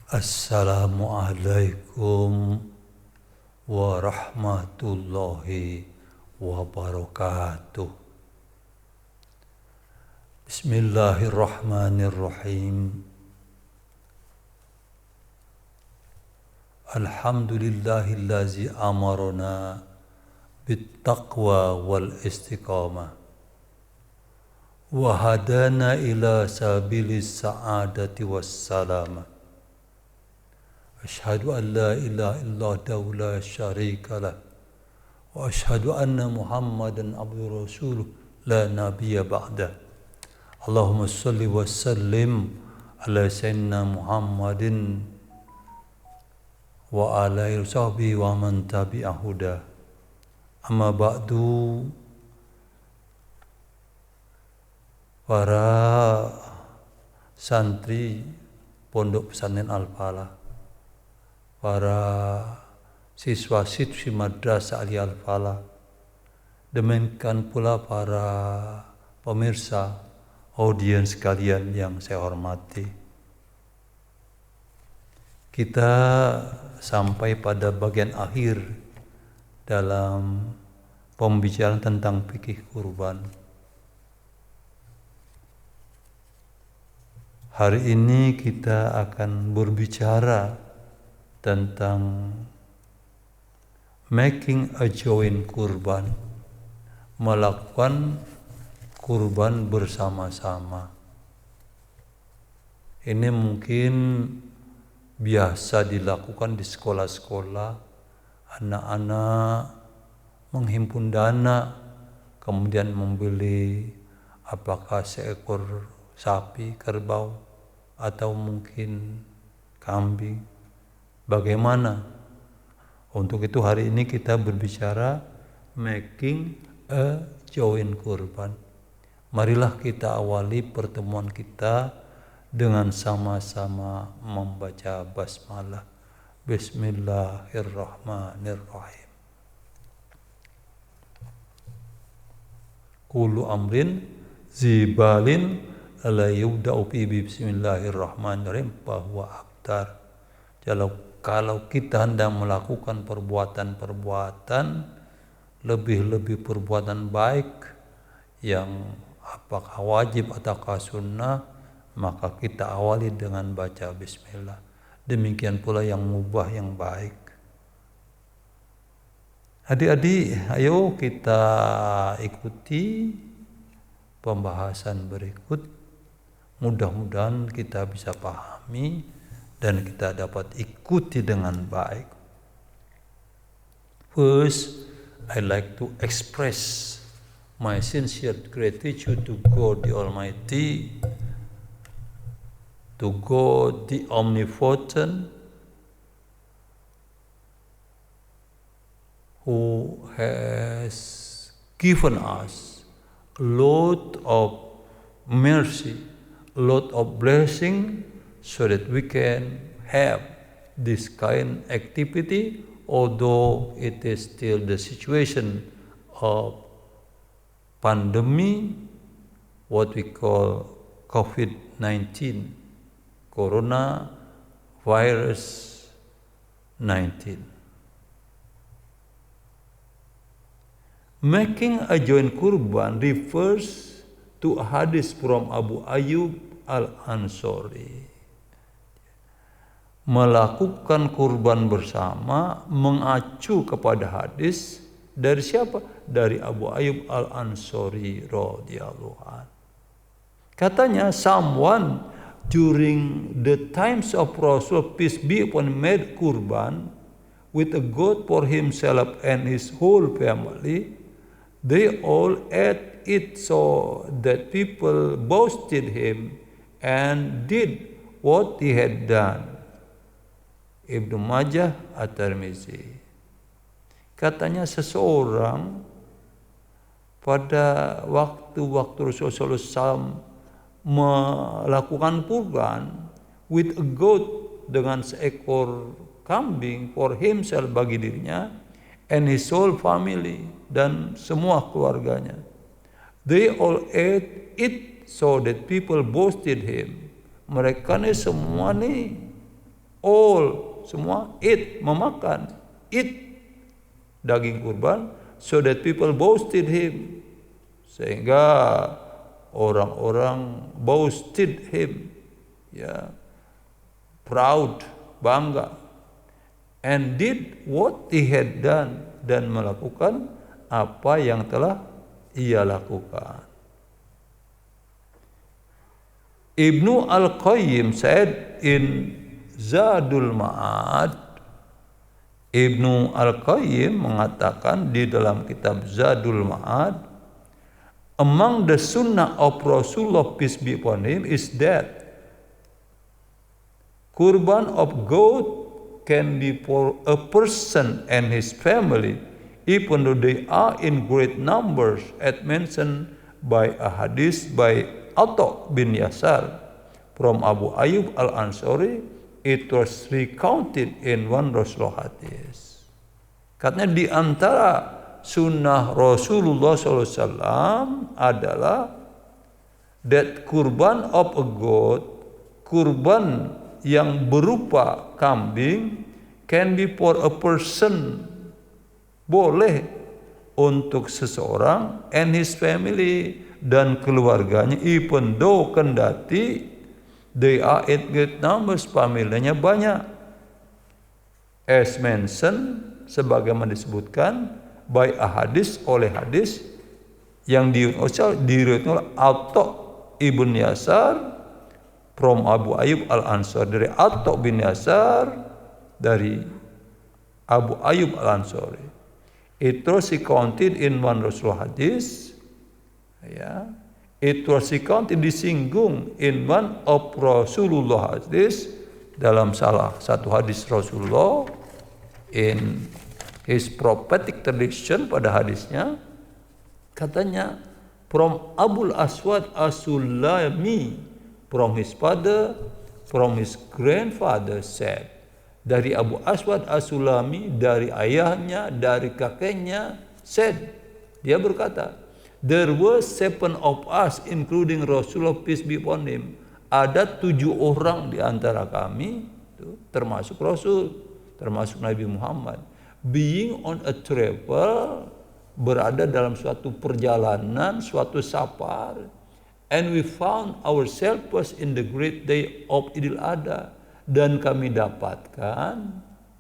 Assalamualaikum warahmatullahi wabarakatuh. Bismillahirrahmanirrahim. Alhamdulillahillazi amarona bittaqwa wal istiqamah wa hadana ila sabilis sa'adati wassalamah. Asyhadu an la ilaha illallah la syarika lah wa asyhadu anna Muhammadan abduhu rasuluh la nabiyya ba'da. Allahumma shalli wa sallim ala sayyidina Muhammadin wa ala alihi wasahbihi wa man tabi'ahu huda. Amma ba'du. Para santri Pondok Pesantren Al-Falah, para siswa-siswi Madrasah Aliyah Al-Falah, demikian pula para pemirsa audiens sekalian yang saya hormati. Kita sampai pada bagian akhir dalam pembicaraan tentang fikih kurban. Hari ini kita akan berbicara tentang making a joint kurban, melakukan kurban bersama-sama. Ini mungkin biasa dilakukan di sekolah-sekolah, anak-anak menghimpun dana, kemudian membeli apakah seekor sapi, kerbau, atau mungkin kambing. Bagaimana? Untuk itu hari ini kita berbicara making a joint kurban. Marilah kita awali pertemuan kita dengan sama-sama membaca basmalah. Bismillahirrahmanirrahim. Kullu amrin zibalin la yubda'u fi bismillahirrahmanirrahim bahwa abtar. Kalau kita hendak melakukan perbuatan-perbuatan, lebih-lebih perbuatan baik yang apakah wajib ataukah sunnah, maka kita awali dengan baca bismillah. Demikian pula yang mubah, yang baik. Adik-adik, ayo kita ikuti pembahasan berikut. Mudah-mudahan kita bisa pahami dan kita dapat ikuti dengan baik. First, I like to express my sincere gratitude to God the Almighty, to God the Omnipotent, who has given us a lot of mercy, a lot of blessing, so that we can have this kind of activity, although it is still the situation of pandemic, what we call COVID-19, coronavirus 19. Making a joint kurban refers to a hadis from Abu Ayyub Al-Ansari. Melakukan kurban bersama mengacu kepada hadis dari siapa? Dari Abu Ayyub Al-Ansari radhiyallahu anhu. Katanya, someone during the times of Rasul, peace be upon him, made kurban with a goat for himself and his whole family. They all ate it so that people boasted him and did what he had done. Ibnu Majah At-Tirmizi. Katanya seseorang pada waktu-waktu Rasulullah SAW melakukan kurban with a goat, dengan seekor kambing, for himself, bagi dirinya, and his whole family, dan semua keluarganya. They all ate it so that people boasted him. Mereka ni semua ni all, semua eat, memakan, eat daging kurban, so that people boasted him, sehingga orang-orang boasted him, ya, proud, bangga, and did what he had done, dan melakukan apa yang telah ia lakukan. Ibnu Al-Qayyim said in Zadul Ma'ad, Ibnu Al-Qayyim mengatakan di dalam kitab Zadul Ma'ad, among the sunnah of Rasulullah peace be upon him is that kurban of goat can be for a person and his family, even though they are in great numbers, as mentioned by a hadith by Atta bin Yasar from Abu Ayyub al-Ansari. It was recounted in one Rasulullah hadis. Katanya di antara sunnah Rasulullah SAW adalah that kurban of a goat, kurban yang berupa kambing, can be for a person, boleh untuk seseorang, and his family, dan keluarganya, even though kendati they are in great numbers, familianya banyak, as mentioned, sebagaimana disebutkan by a hadis, oleh hadis yang diriwayatkan oleh Atta ibn Yasar from Abu Ayyub al-Ansari, dari Atta bin Yasar dari Abu Ayyub al-Ansari. It was recounted in one Rasulullah hadis, ya, it was recounted, disinggung in one of Rasulullah hadis, dalam salah satu hadis Rasulullah, in his prophetic tradition, pada hadisnya katanya from Abul Aswad As-Sulami, from his father, from his grandfather said, dari Abu Aswad As-Sulami, dari ayahnya, dari kakeknya, said, dia berkata, there were 7 of us, including Rasulullah peace be upon him. Ada 7 orang di antara kami, termasuk Rasul, termasuk Nabi Muhammad, being on a travel, berada dalam suatu perjalanan, suatu safar, and we found ourselves in the great day of Idul Adha, dan kami dapatkan,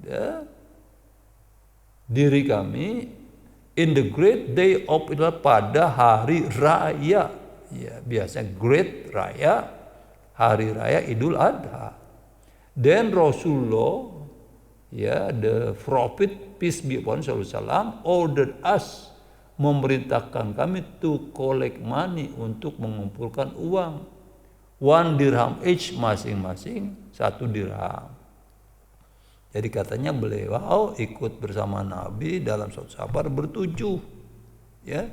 ya, diri kami in the great day of Idul Adha, pada hari raya, ya, biasanya great raya, hari raya Idul Adha. Dan Rasulullah, ya, the prophet peace be upon him, ordered us, memerintahkan kami to collect money, untuk mengumpulkan uang, 1 dirham each, masing-masing 1 dirham. Jadi katanya beliau ikut bersama Nabi dalam suatu safar bertujuh, ya.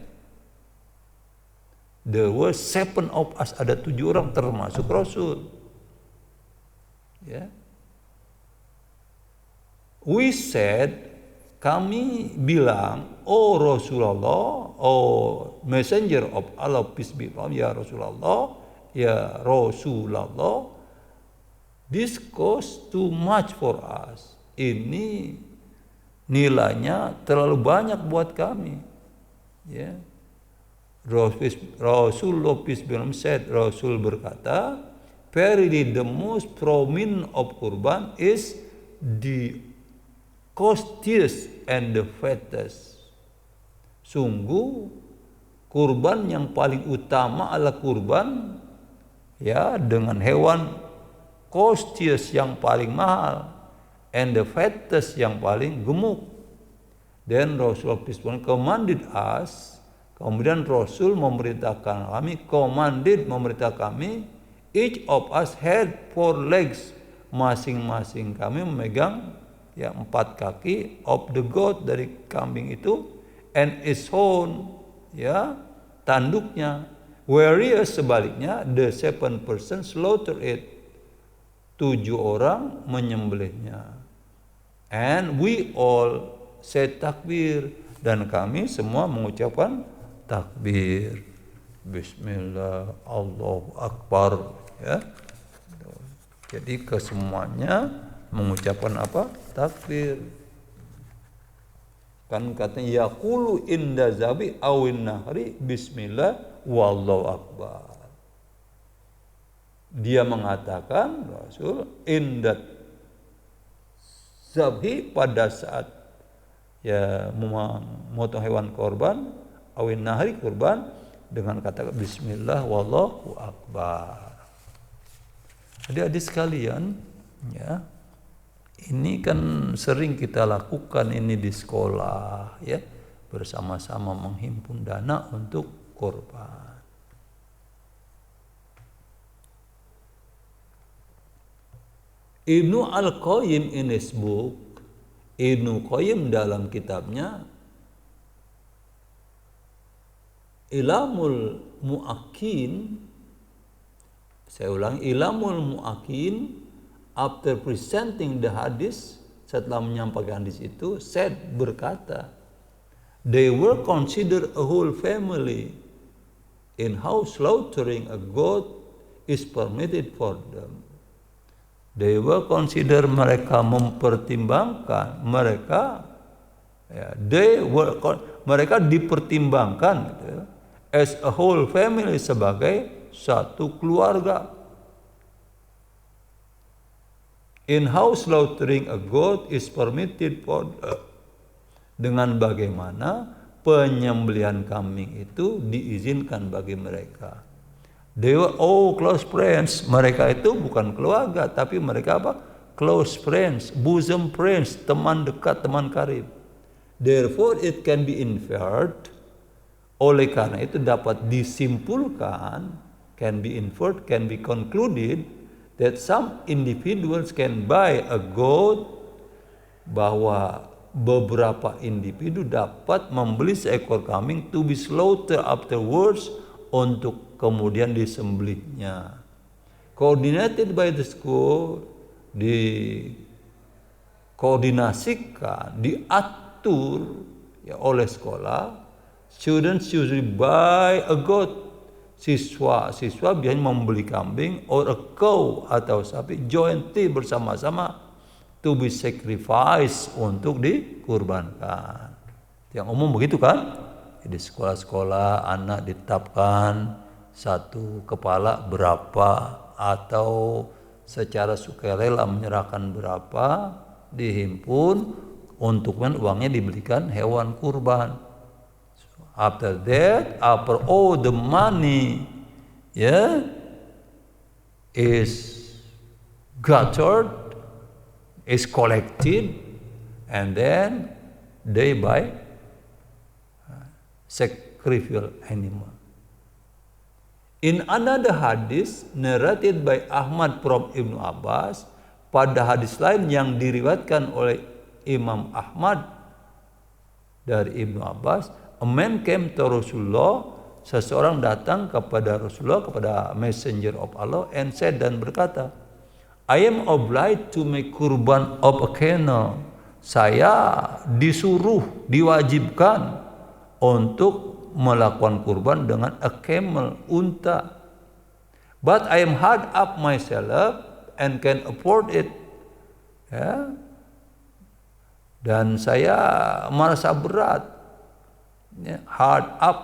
There were 7 of us, ada 7 orang termasuk Rasul, ya. We said, kami bilang, oh Rasulullah, oh messenger of Allah peace be upon him, ya Rasulullah, ya Rasulullah, this cost too much for us. Ini nilainya terlalu banyak buat kami, ya. Rasulullah peace be upon him said, Rasul berkata, verily the most prominent of kurban is the costliest and the fattest. Sungguh kurban yang paling utama adalah kurban, ya, dengan hewan costliest, yang paling mahal, and the fattest, yang paling gemuk. Dan Rasulullah commanded us, kemudian Rasul memerintahkan kami, memerintah kami, each of us had 4 legs, masing-masing kami memegang, ya, 4 kaki, of the goat, dari kambing itu, and its horn, ya, tanduknya, whereas sebaliknya the 7 person slaughter it, 7 orang menyembelihnya, and we all say takbir, dan kami semua mengucapkan takbir, Bismillah, Allahu Akbar, ya. Jadi kesemuanya mengucapkan apa? Takbir. Kan katanya yaqulu inda zabi awin nahri bismillah wallahu akbar. Dia mengatakan Rasul inda zabhi pada saat ya memotong hewan korban awin nahri korban dengan kata bismillah wallahu akbar. Adik-adik sekalian, ya. Ini kan sering kita lakukan ini di sekolah, ya, bersama-sama menghimpun dana untuk korban. Ibnu Al-Qayyim in his book, Ibnu Qayyim dalam kitabnya Ilamul Mu'akin, saya ulang, Ilamul Mu'akin, after presenting the hadith, setelah menyampaikan hadis itu, said, berkata, they were considered a whole family in how slaughtering a goat is permitted for them. They were considered, mereka mempertimbangkan, mereka dipertimbangkan gitu, as a whole family, sebagai satu keluarga. In how slaughtering a goat is permitted for dengan bagaimana penyembelihan kambing itu diizinkan bagi mereka. They were all close friends. Mereka itu bukan keluarga, tapi mereka apa? Close friends, bosom friends, teman dekat, teman karib. Therefore it can be inferred. Oleh karena itu dapat disimpulkan, can be inferred, can be concluded, that some individuals can buy a goat, bahwa beberapa individu dapat membeli seekor kambing to be slaughtered afterwards, untuk kemudian disembelihnya. Coordinated by the school, dikoordinasikan, diatur ya oleh sekolah. Students usually buy a goat. Siswa biasanya membeli kambing or a cow atau sapi jointly, bersama-sama, to be sacrificed, untuk dikurbankan. Yang umum begitu kan? Di sekolah-sekolah anak ditetapkan satu kepala berapa, atau secara sukarela menyerahkan berapa, dihimpun untuk uangnya dibelikan hewan kurban. After that, after all the money is gathered, is collected, and then they buy sacrificial animal. In another hadith narrated by Ahmad from Ibnu Abbas, pada hadis lain yang diriwayatkan oleh Imam Ahmad dari Ibnu Abbas, a man came to Rasulullah, seseorang datang kepada Rasulullah, kepada Messenger of Allah, and said, dan berkata, I am obliged to make kurban of a camel. Saya disuruh, diwajibkan untuk melakukan kurban dengan a camel, unta. But I am hard up myself and can afford it. Ya. Dan saya merasa berat, ya, hard up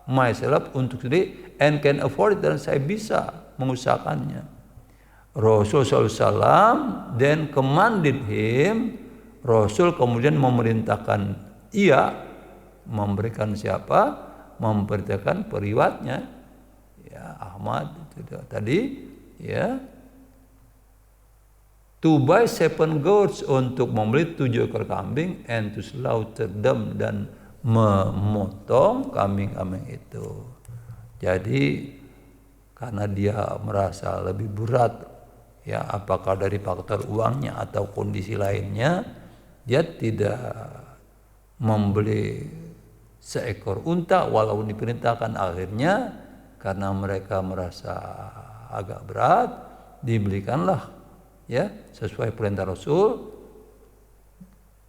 myself untuk sendiri, and can afford it, dan saya bisa mengusahakannya. Rasul SAW then commanded him, Rasul kemudian memerintahkan ia, memberikan siapa? Memberitakan periwatnya, ya, Ahmad itu tadi, ya, to buy 7 goats, untuk membeli 7 ekor kambing, and to slaughter them, dan memotong kambing-kambing itu. Jadi karena dia merasa lebih berat, ya, apakah dari faktor uangnya atau kondisi lainnya, dia tidak membeli seekor unta walaupun diperintahkan. Akhirnya karena mereka merasa agak berat, dibelikanlah, ya, sesuai perintah Rasul.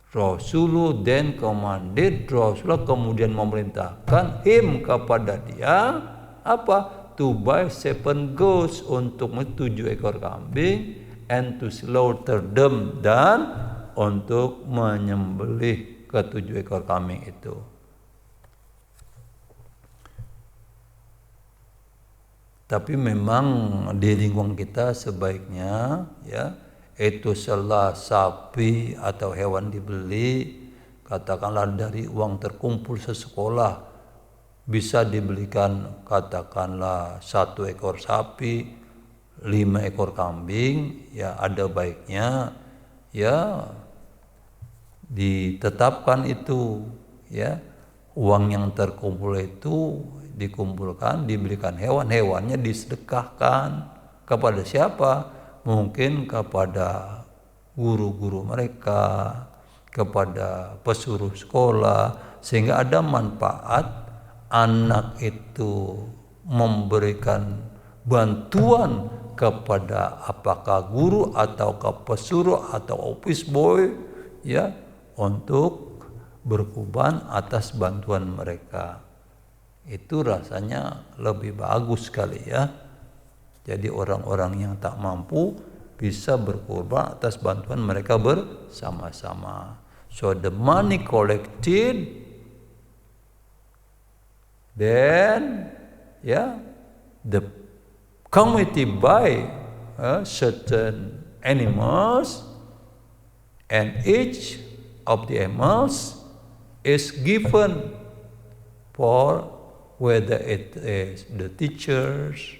Rasulullah then commanded, Rasulullah kemudian memerintahkan him, kepada dia, apa? To buy 7 goats, untuk 7 ekor kambing, and to slaughter them, dan untuk menyembelih ke-7 ekor kambing itu. Tapi memang di lingkungan kita sebaiknya ya itu setelah sapi atau hewan dibeli, katakanlah dari uang terkumpul sesekolah, bisa dibelikan katakanlah 1 ekor sapi, 5 ekor kambing, ya ada baiknya ya ditetapkan itu ya uang yang terkumpul itu dikumpulkan, diberikan hewan-hewannya, disedekahkan kepada siapa? Mungkin kepada guru-guru mereka, kepada pesuruh sekolah, sehingga ada manfaat anak itu memberikan bantuan kepada apakah guru atau ke pesuruh atau office boy ya untuk berkurban atas bantuan mereka. Itu rasanya lebih bagus sekali ya. Jadi orang-orang yang tak mampu bisa berkurban atas bantuan mereka bersama-sama. So the money collected, then the community buy certain animals, and each of the animals is given for whether it is the teachers,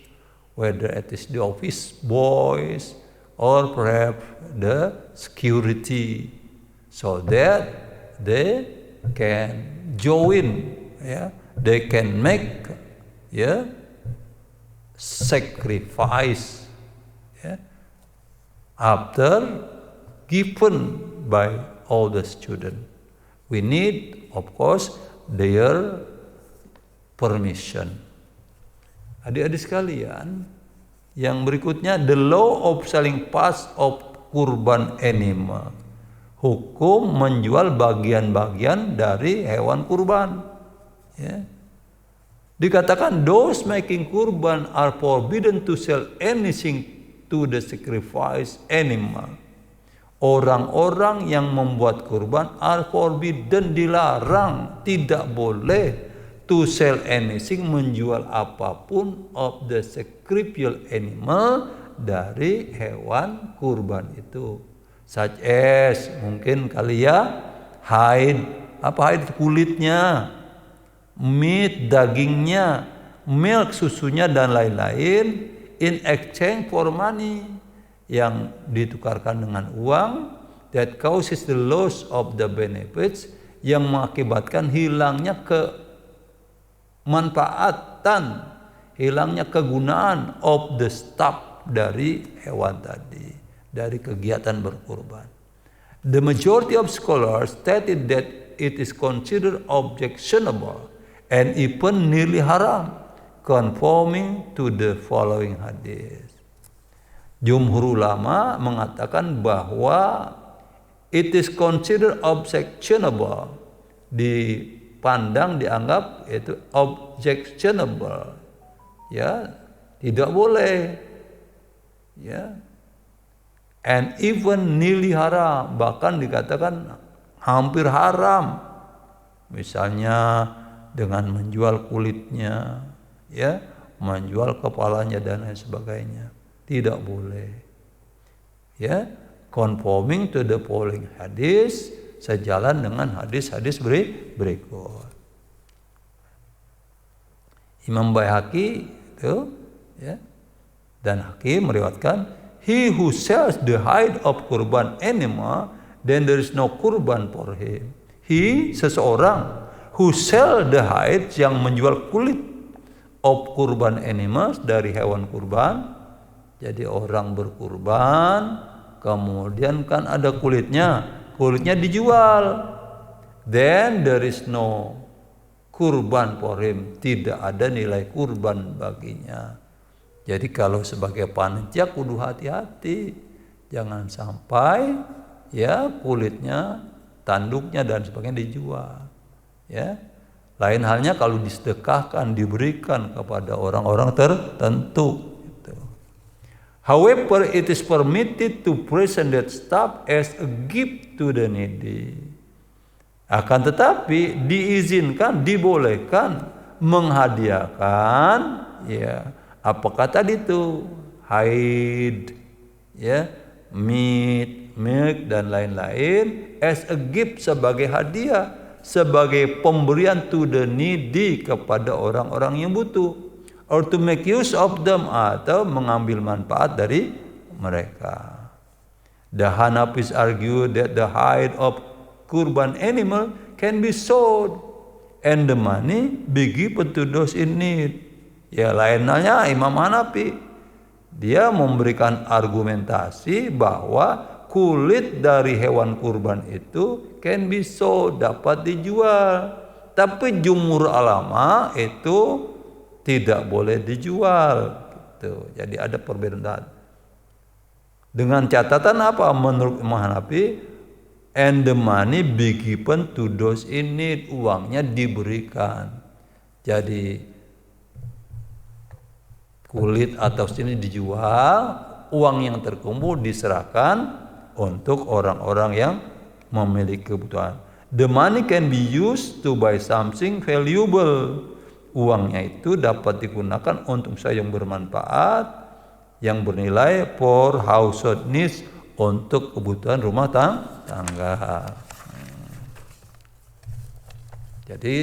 whether it is the office boys, or perhaps the security, so that they can join, they can make sacrifice after given by all the students. We need, of course, their permission. Adik-adik sekalian, yang berikutnya, the law of selling parts of kurban animal. Hukum menjual bagian-bagian dari hewan kurban. Dikatakan those making kurban are forbidden to sell anything to the sacrifice animal. Orang-orang yang membuat kurban are forbidden, dilarang, tidak boleh to sell anything, menjual apapun of the sacrificial animal, dari hewan kurban itu. Such as, mungkin kali ya, hide, hide kulitnya, meat dagingnya, milk susunya dan lain-lain, in exchange for money, yang ditukarkan dengan uang, that causes the loss of the benefits, yang mengakibatkan hilangnya kemanfaatan, hilangnya kegunaan of the stuff, dari hewan tadi, dari kegiatan berkurban. The majority of scholars stated that it is considered objectionable and even nearly haram, conforming to the following hadis. Jumhur ulama mengatakan bahwa it is considered objectionable, dipandang, dianggap itu objectionable, tidak boleh, and even nearly haram, bahkan dikatakan hampir haram, misalnya dengan menjual kulitnya, menjual kepalanya dan lain sebagainya, tidak boleh, conforming to the following hadis, sejalan dengan hadis-hadis berikut. Imam Baihaqi itu dan Hakim meriwayatkan, he who sells the hide of kurban animal, then there is no kurban for him. He, seseorang, who sell the hide, yang menjual kulit of kurban animals, dari hewan kurban. Jadi orang berkurban, kemudian kan ada kulitnya dijual, then there is no kurban for him, tidak ada nilai kurban baginya. Jadi kalau sebagai panitia kudu hati-hati, jangan sampai kulitnya, tanduknya dan sebagainya dijual. Lain halnya kalau disedekahkan, diberikan kepada orang-orang tertentu. However, it is permitted to present that stuff as a gift to the needy. Akan tetapi diizinkan, dibolehkan menghadiahkan, ya, apakah tadi itu hide, ya, meat, milk dan lain-lain as a gift, sebagai hadiah, sebagai pemberian to the needy, kepada orang-orang yang butuh, or to make use of them, atau mengambil manfaat dari mereka. The Hanafis argue that the hide of kurban animal can be sold and the money be given to those in need. Ya, lainnya Imam Hanafi, dia memberikan argumentasi bahwa kulit dari hewan kurban itu can be sold, dapat dijual. Tapi jumhur ulama itu tidak boleh dijual gitu. Jadi ada perbedaan. Dengan catatan apa menurut Imam Hanafi? And the money be given to those in need, uangnya diberikan. Jadi kulit atau sini dijual, uang yang terkumpul diserahkan untuk orang-orang yang memiliki kebutuhan. The money can be used to buy something valuable. Uangnya itu dapat digunakan untuk sesuatu yang bermanfaat, yang bernilai for household needs, untuk kebutuhan rumah tangga. Jadi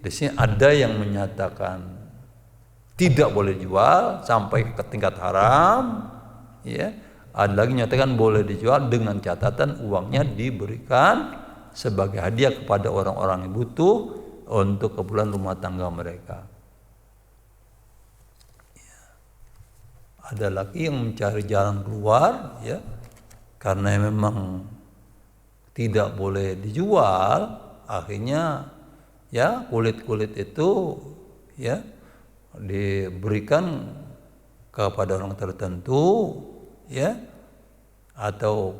di sini ada yang menyatakan tidak boleh dijual sampai ke tingkat haram, ya. Ada lagi menyatakan boleh dijual dengan catatan uangnya diberikan sebagai hadiah kepada orang-orang yang butuh untuk keperluan rumah tangga mereka. Ya. Ada lagi yang mencari jalan keluar, ya. Karena memang tidak boleh dijual, akhirnya ya kulit-kulit itu ya diberikan kepada orang tertentu, ya, atau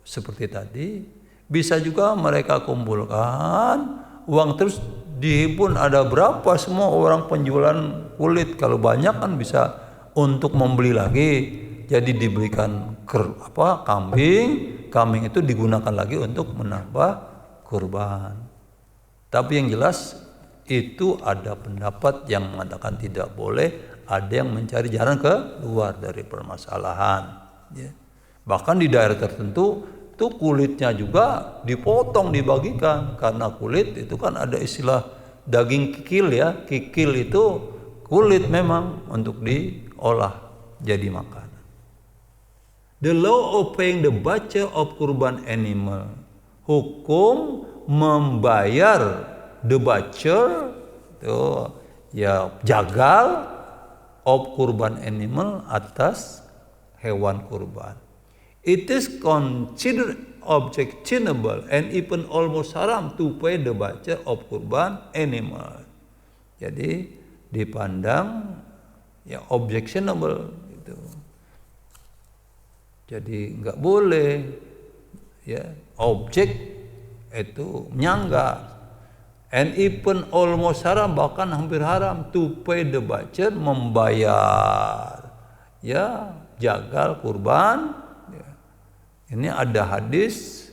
seperti tadi bisa juga mereka kumpulkan uang terus dihimpun, ada berapa semua orang penjualan kulit, kalau banyak kan bisa untuk membeli lagi. Jadi diberikan kambing itu digunakan lagi untuk menambah kurban. Tapi yang jelas itu ada pendapat yang mengatakan tidak boleh, ada yang mencari jalan keluar dari permasalahan. Ya. Bahkan di daerah tertentu itu kulitnya juga dipotong, dibagikan, karena kulit itu kan ada istilah daging kikil, ya. Kikil itu kulit memang untuk diolah jadi makan. The law of paying the butcher of kurban animal, hukum membayar the butcher itu ya jagal of kurban animal, atas hewan kurban. It is considered objectionable and even almost haram to pay the butcher of kurban animal. Jadi dipandang ya objectionable gitu. Jadi nggak boleh, ya, objek itu menyanggah. And even almost haram, bahkan hampir haram, to pay the butcher, membayar ya jagal kurban. Ya. Ini ada hadis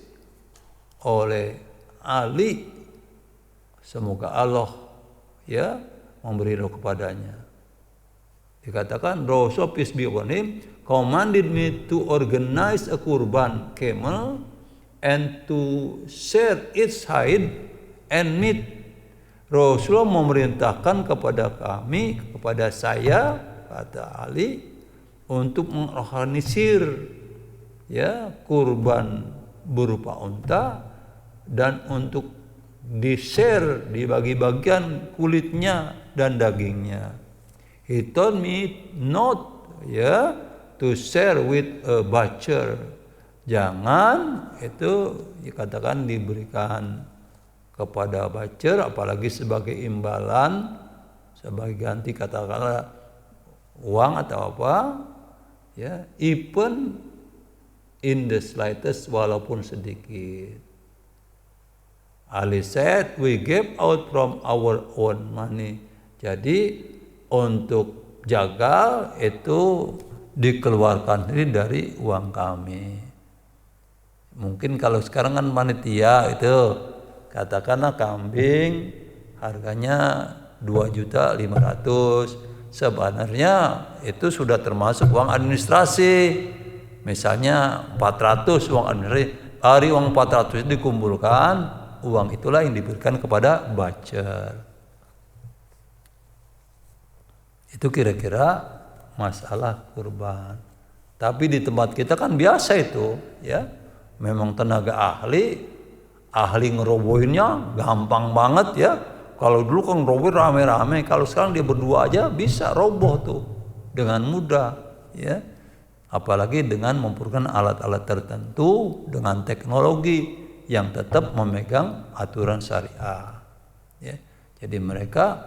oleh Ali, semoga Allah ya memberi ridho kepadanya. Dikatakan Rasul peace be upon him commanded me to organize a kurban camel and to share its hide and meat. Rasulullah memerintahkan kepada kami, kepada saya, kata Ali, untuk mengorganisir ya kurban berupa unta dan untuk di-share, dibagi-bagian kulitnya dan dagingnya. He told me not to share with a butcher. Jangan itu dikatakan diberikan kepada butcher, apalagi sebagai imbalan, sebagai ganti katakanlah uang atau apa, ya, even in the slightest, walaupun sedikit. Ali said, we gave out from our own money. Jadi untuk jagal itu dikeluarkan sendiri dari uang kami. Mungkin kalau sekarang kan panitia itu katakanlah kambing harganya 2.500.000, sebenarnya itu sudah termasuk uang administrasi. Misalnya 400 uang administrasi, hari uang 400 itu dikumpulkan, uang itulah yang diberikan kepada bacer. Itu kira-kira masalah kurban. Tapi di tempat kita kan biasa itu, ya. Memang tenaga ahli ngerobohinnya gampang banget ya. Kalau dulu kan ngerobohin rame-rame, kalau sekarang dia berdua aja bisa roboh tuh dengan mudah, ya. Apalagi dengan mempergunakan alat-alat tertentu dengan teknologi yang tetap memegang aturan syariah, ya. Jadi mereka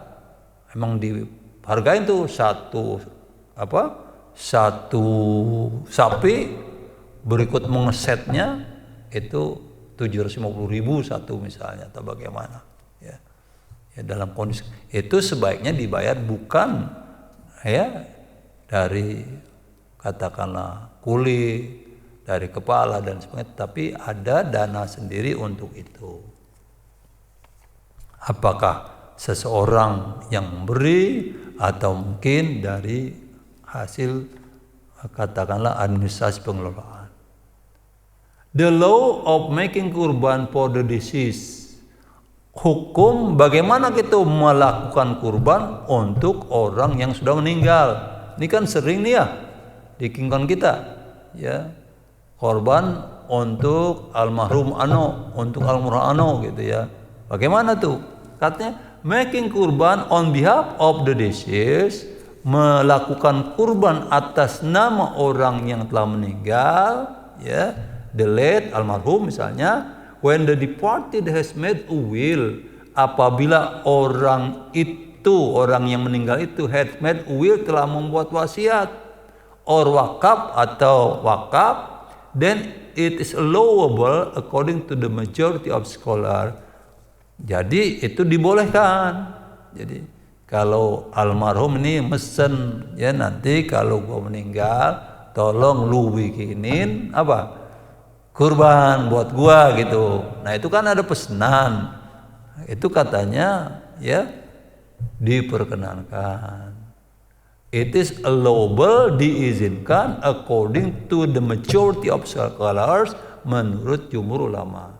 emang dihargain tuh satu sapi berikut mengesetnya itu 750.000 satu misalnya atau bagaimana, ya. Ya dalam kondisi itu sebaiknya dibayar bukan ya dari katakanlah kuli, dari kepala dan sebagainya, tapi ada dana sendiri untuk itu. Apakah seseorang yang memberi atau mungkin dari hasil katakanlah administrasi pengelolaan. The law of making kurban for the deceased. Hukum bagaimana kita melakukan kurban untuk orang yang sudah meninggal. Ini kan sering nih ya di lingkungan kita, ya. Korban untuk almarhum ano, untuk almarhum ano gitu ya. Bagaimana tuh? Katanya making kurban on behalf of the deceased, melakukan kurban atas nama orang yang telah meninggal, ya, the late almarhum misalnya, when the departed has made a will, apabila orang yang meninggal itu had made a will, telah membuat wasiat, or wakaf atau wakaf, then it is allowable according to the majority of scholars. Jadi itu dibolehkan. Jadi kalau almarhum ini mesen, ya nanti kalau gua meninggal tolong lu bikinin apa? Kurban buat gua gitu. Nah, itu kan ada pesanan. Itu katanya ya diperkenankan. It is allowable, diizinkan according to the majority of scholars, menurut jumhur ulama.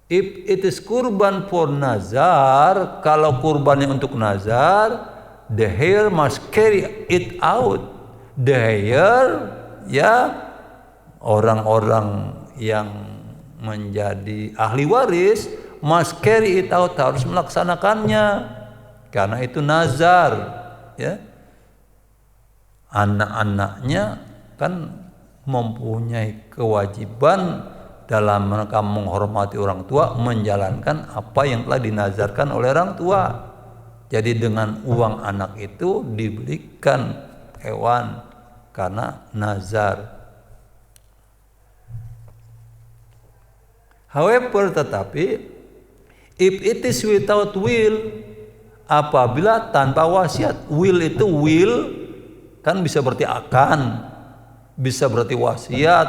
If it is kurban for nazar, kalau kurbannya untuk nazar, the heir must carry it out. The heir, ya orang-orang yang menjadi ahli waris must carry it out, harus melaksanakannya karena itu nazar, ya. Anak-anaknya kan mempunyai kewajiban dalam mereka menghormati orang tua, menjalankan apa yang telah dinazarkan oleh orang tua. Jadi dengan uang anak itu dibelikan hewan karena nazar. However, tetapi if it is without will, apabila tanpa wasiat, will itu will kan bisa berarti akan, bisa berarti wasiat,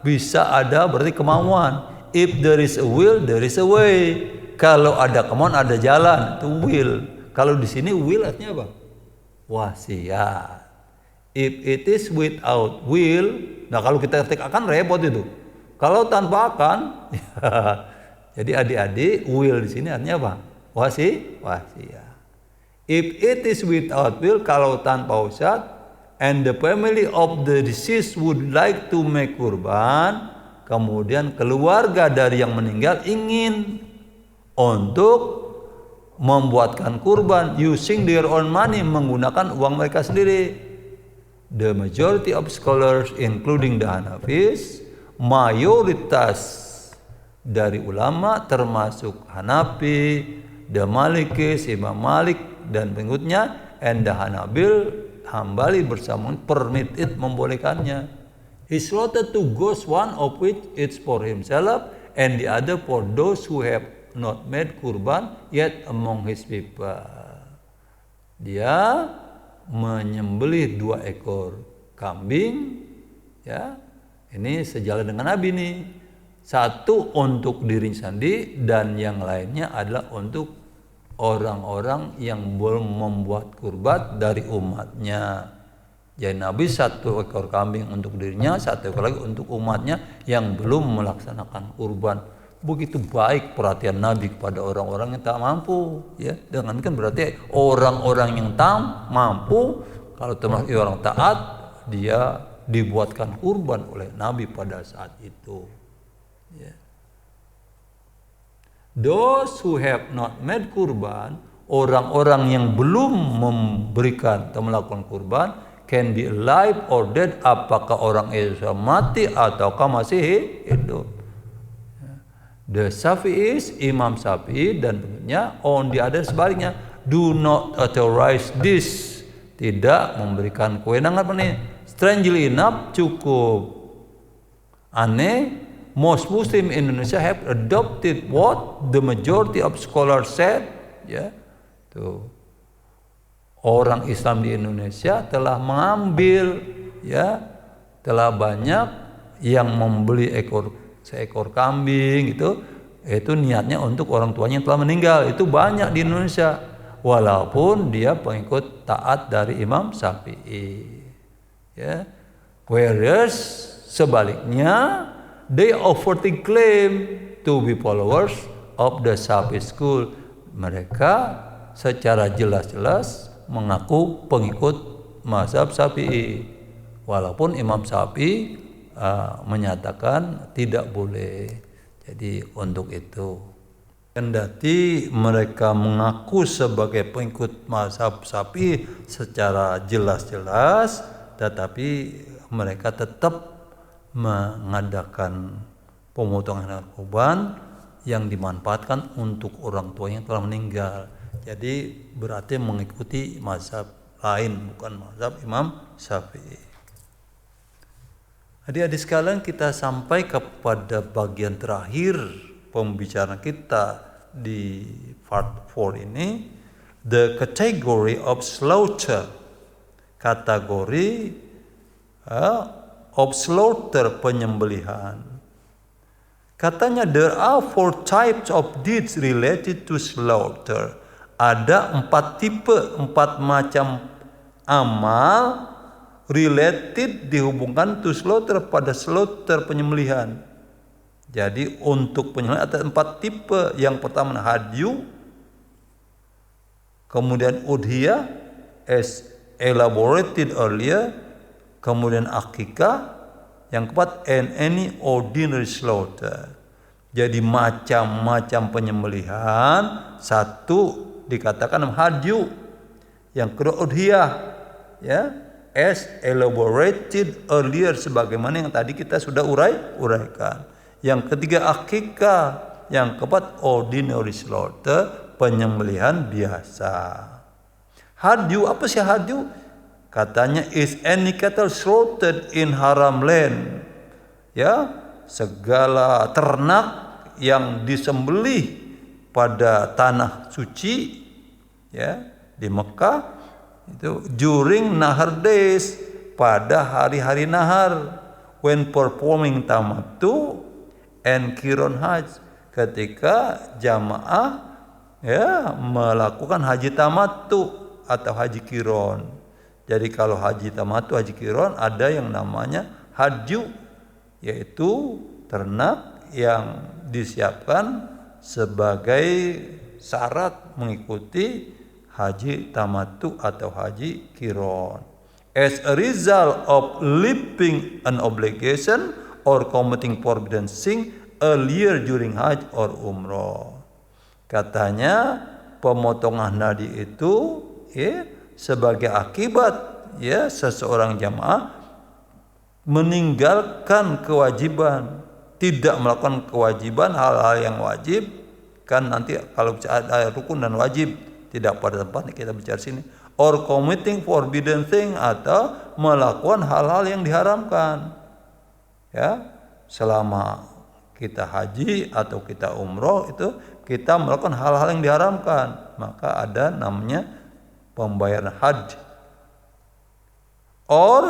bisa ada berarti kemauan. If there is a will, there is a way. Kalau ada kemauan, ada jalan. Itu will. Kalau di sini will artinya apa? Wasiat. If it is without will, nah kalau kita ketik akan repot itu. Kalau tanpa akan, jadi adik-adik will di sini artinya apa? Wasiat. If it is without will, kalau tanpa wasiat, and the family of the deceased would like to make kurban, kemudian keluarga dari yang meninggal ingin untuk membuatkan kurban using their own money, menggunakan uang mereka sendiri. The majority of scholars including the Hanafis, mayoritas dari ulama termasuk Hanafi, the Malikis, Imam Malik dan pengikutnya, and the Hambali bersama permit it, membolehkannya. He slaughtered two goats, one of which is for himself and the other for those who have not made kurban yet among his people. Dia menyembelih 2 ekor kambing, ya. Ini sejalan dengan Nabi nih. Satu untuk diri sendiri dan yang lainnya adalah untuk orang-orang yang belum membuat kurban dari umatnya. Jadi Nabi 1 ekor kambing untuk dirinya, 1 ekor lagi untuk umatnya yang belum melaksanakan kurban. Begitu baik perhatian Nabi kepada orang-orang yang tak mampu, ya. Dengan kan berarti orang-orang yang tak mampu, kalau termasuk orang taat, dia dibuatkan kurban oleh Nabi pada saat itu. Yeah. Those who have not made kurban, orang-orang yang belum memberikan atau melakukan kurban, can be alive or dead, apakah orang itu sudah mati ataukah masih hidup. The Syafi'is, Imam Syafi'i dan pengikutnya on the other sebaliknya, do not authorize this, tidak memberikan kewenangan apa nih. Strangely enough, cukup aneh, most Muslim in Indonesia have adopted what the majority of scholars said, ya. Tuh. Orang Islam di Indonesia telah mengambil, ya, telah banyak yang membeli seekor kambing gitu, itu niatnya untuk orang tuanya yang telah meninggal. Itu banyak di Indonesia, walaupun dia pengikut taat dari Imam Syafi'i. Ya, whereas sebaliknya they overtly claim to be followers of the Syafi'i school. Mereka secara jelas-jelas mengaku pengikut mazhab Syafi'i, walaupun Imam Syafi'i menyatakan tidak boleh. Jadi untuk itu, kendati mereka mengaku sebagai pengikut mazhab Syafi'i secara jelas-jelas, tetapi mereka tetap mengadakan pemotongan kurban yang dimanfaatkan untuk orang tua yang telah meninggal. Jadi berarti mengikuti mazhab lain, bukan mazhab Imam Syafi'i. Adik-adik sekalian, kita sampai kepada bagian terakhir pembicaraan kita di part 4 ini, the category of slaughter. Kategori of slaughter, penyembelihan. Katanya there are 4 types of deeds related to slaughter. Ada 4 tipe, 4 macam amal related, dihubungkan to slaughter, pada slaughter, penyembelihan. Jadi untuk penyembelihan ada 4 tipe. Yang pertama hadyu, kemudian udhiyah as elaborated earlier, kemudian akikah, yang keempat and any ordinary slaughter. Jadi macam-macam penyembelihan, satu dikatakan hadyu, yang kedua udhiyah, ya, as elaborated earlier, sebagaimana yang tadi kita sudah uraikan. Yang ketiga akikah, yang keempat ordinary slaughter, penyembelihan biasa. Hadyu, apa sih hadyu? Katanya is any cattle slaughtered in haram land. Ya, segala ternak yang disembelih pada tanah suci, ya, di Mekah itu during nahar days, pada hari-hari nahar, when performing tamattu and qiron hajj, ketika jamaah, ya, melakukan haji tamattu atau haji qiron. Jadi kalau haji tamattu, haji qiron, ada yang namanya hadyu, yaitu ternak yang disiapkan sebagai syarat mengikuti haji tamattu atau haji qiron. As a result of leaping an obligation or committing forbidden sin earlier during hajj or umrah. Katanya pemotongan nadi itu, ya, sebagai akibat, ya, seseorang jamaah meninggalkan kewajiban, tidak melakukan kewajiban, hal-hal yang wajib. Kan nanti kalau ada rukun dan wajib, tidak pada tempatnya kita bicara sini. Or committing forbidden thing, atau melakukan hal-hal yang diharamkan. Ya, selama kita haji atau kita umroh itu kita melakukan hal-hal yang diharamkan, maka ada namanya pembayaran haji. Or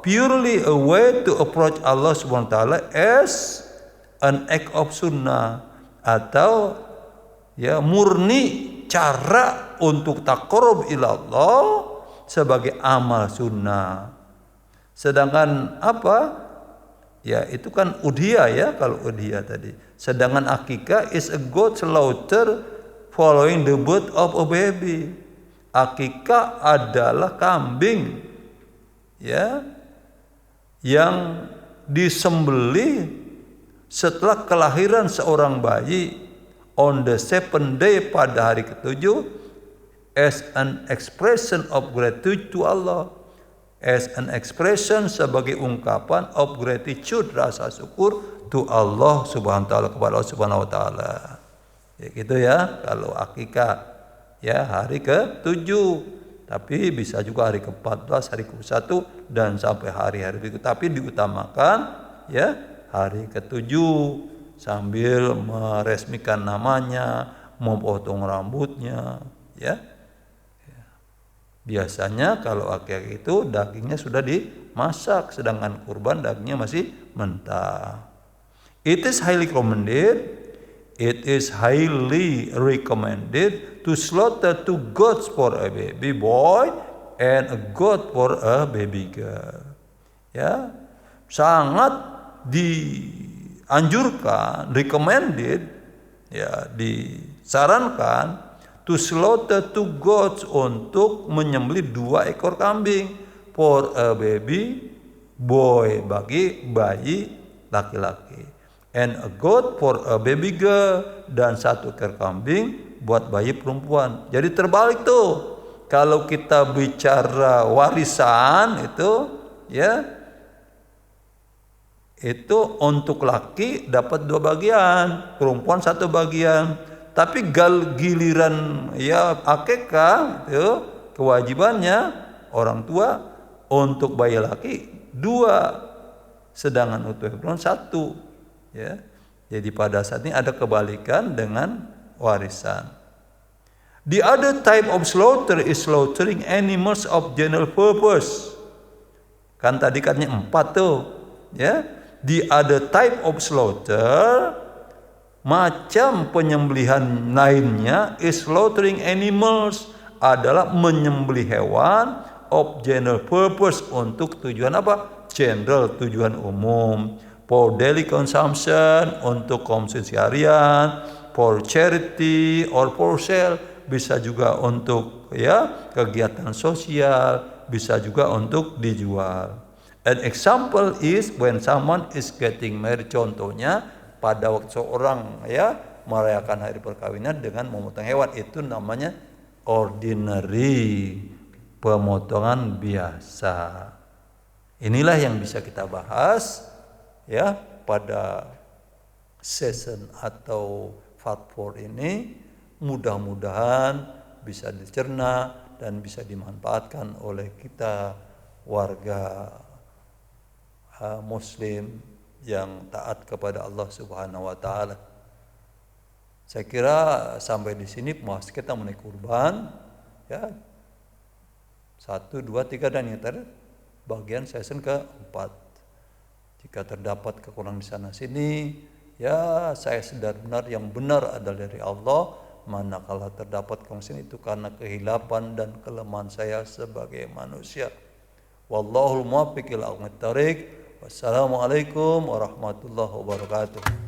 purely a way to approach Allah Subhanahu wa taala as an act of sunnah, atau ya murni cara untuk taqarrub ila Allah sebagai amal sunnah. Sedangkan apa? Ya itu kan udhiyah ya, kalau udhiyah tadi. Sedangkan akikah is a goat slaughter following the birth of a baby. Akikah adalah kambing ya yang disembelih setelah kelahiran seorang bayi on the 7th day, pada hari ketujuh, as an expression of gratitude to Allah, as an expression sebagai ungkapan of gratitude, rasa syukur to Allah Subhanahu wa taala, kepada Allah Subhanahu wa taala. Ya gitu ya kalau akikah ya hari ke-7, tapi bisa juga hari ke-14, hari ke-1 dan sampai hari-hari berikut, tapi diutamakan ya hari ke-7 sambil meresmikan namanya, memotong rambutnya ya. Biasanya kalau akikah itu dagingnya sudah dimasak, sedangkan kurban dagingnya masih mentah. It is highly recommended to slaughter 2 goats for a baby boy and a goat for a baby girl. Ya, sangat dianjurkan, recommended, ya disarankan to slaughter 2 goats, untuk menyembelih 2 ekor kambing, for a baby boy, bagi bayi laki-laki, and a goat for a baby girl, dan 1 ekor kambing buat bayi perempuan. Jadi terbalik tuh. Kalau kita bicara warisan itu ya, itu untuk laki dapat 2 bagian, perempuan 1 bagian. Tapi giliran ya akikah itu kewajibannya orang tua untuk bayi laki 2, sedangkan untuk perempuan 1 ya. Jadi pada saat ini ada kebalikan dengan warisan. The other type of slaughter is slaughtering animals of general purpose. Kan tadi katanya 4 tuh ya. The other type of slaughter, macam penyembelihan lainnya, is slaughtering animals, adalah menyembelih hewan of general purpose, untuk tujuan apa? General, tujuan umum. For daily consumption, untuk konsumsi harian. For charity or for sale, bisa juga untuk ya kegiatan sosial, bisa juga untuk dijual. An example is when someone is getting married. Contohnya pada waktu seorang ya merayakan hari perkawinan dengan memotong hewan, itu namanya ordinary, pemotongan biasa. Inilah yang bisa kita bahas ya pada season atau Fatfor ini. Mudah-mudahan bisa dicerna dan bisa dimanfaatkan oleh kita warga Muslim yang taat kepada Allah Subhanahu wa taala. Saya kira sampai di sini pembahasan kita mengenai kurban ya. 1, 2, 3 dan yang terakhir bagian season ke-4. Jika terdapat kekurangan di sana sini ya, saya sadar benar yang benar adalah dari Allah. Manakala terdapat kekurangan itu karena kehilapan dan kelemahan saya sebagai manusia. Wallahul muwaffiq ila aqwamit thariq. Wassalamualaikum warahmatullahi wabarakatuh.